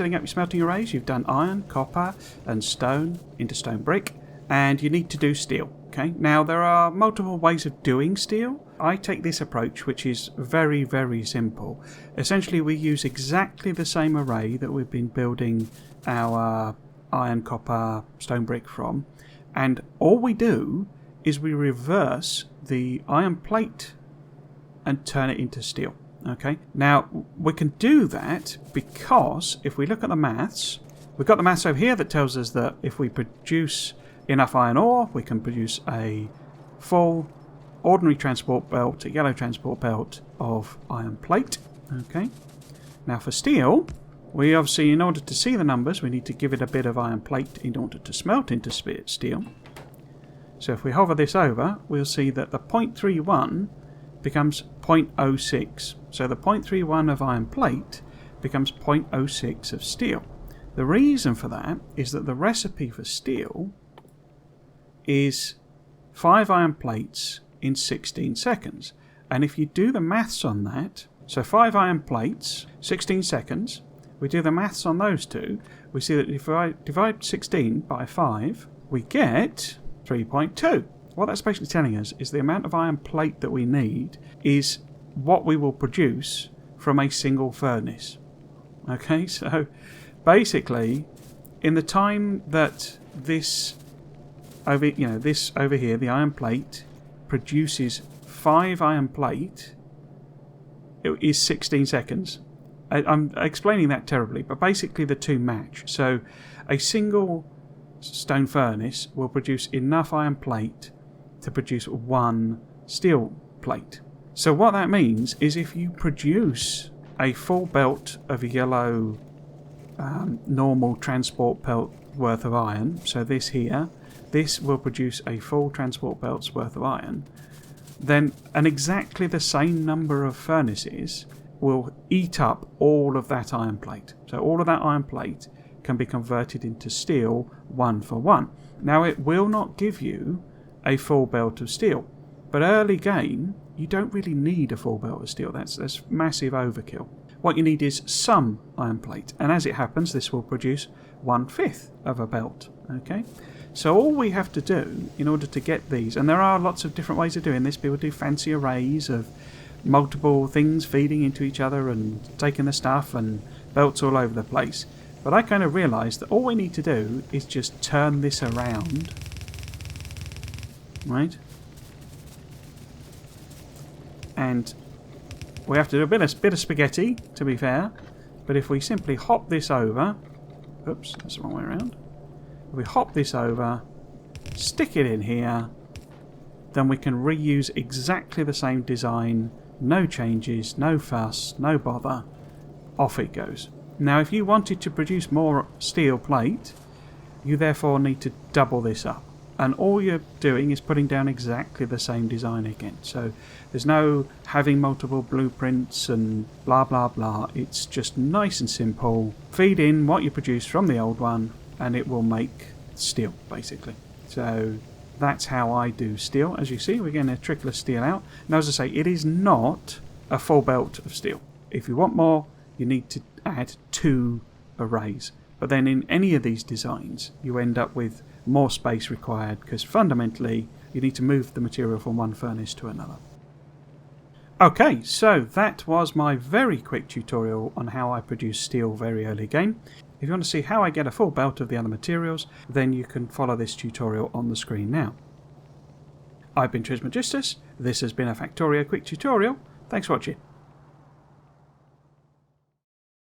setting up your smelting arrays, you've done iron, copper and stone into stone brick, and you need to do steel. Okay, now there are multiple ways of doing steel. I take this approach, which is very, very simple. Essentially, we use exactly the same array that we've been building our iron, copper, stone brick from, and all we do is we reverse the iron plate and turn it into steel. Okay, now we can do that because if we look at the maths, we've got the maths over here that tells us that if we produce enough iron ore, we can produce a full ordinary transport belt, a yellow transport belt of iron plate. Okay, now for steel, we obviously, in order to see the numbers, we need to give it a bit of iron plate in order to smelt into steel. So if we hover this over, we'll see that the 0.31 becomes 0.06. So the 0.31 of iron plate becomes 0.06 of steel. The reason for that is that the recipe for steel is 5 iron plates in 16 seconds. And if you do the maths on that, so 5 iron plates, 16 seconds, we do the maths on those two, we see that if I divide 16 by 5, we get 3.2. What that's basically telling us is the amount of iron plate that we need is what we will produce from a single furnace. Okay, so basically, in the time that this over here, the iron plate produces 5 iron plate, it is 16 seconds. I'm explaining that terribly, but basically the two match. So a single stone furnace will produce enough iron plate to produce 1 steel plate. So what that means is if you produce a full belt of yellow normal transport belt worth of iron, so this here, this will produce a full transport belt's worth of iron, then exactly the same number of furnaces will eat up all of that iron plate. So all of that iron plate can be converted into steel 1 for 1. Now it will not give you a full belt of steel, but early game you don't really need a full belt of steel. That's massive overkill. What you need is some iron plate, and as it happens this will produce 1/5 of a belt. Okay, so all we have to do in order to get these, and there are lots of different ways of doing this, people do fancy arrays of multiple things feeding into each other and taking the stuff and belts all over the place, but I kind of realised that all we need to do is just turn this around, right? And we have to do a bit of spaghetti, to be fair, but if we simply hop this over, oops, that's the wrong way around. If we hop this over, stick it in here, then we can reuse exactly the same design, no changes, no fuss, no bother, off it goes. Now if you wanted to produce more steel plate, you therefore need to double this up. And all you're doing is putting down exactly the same design again. So there's no having multiple blueprints and blah blah blah. It's just nice and simple. Feed in what you produce from the old one and it will make steel, basically. So that's how I do steel. As you see, we're getting a trickle of steel out. Now as I say, it is not a full belt of steel. If you want more, you need to add 2 arrays. But then in any of these designs, you end up with more space required because fundamentally you need to move the material from one furnace to another. Okay, so that was my very quick tutorial on how I produce steel very early game. If you want to see how I get a full belt of the other materials, then you can follow this tutorial on the screen now. I've been Trismegistus, this has been a Factorio quick tutorial, thanks for watching.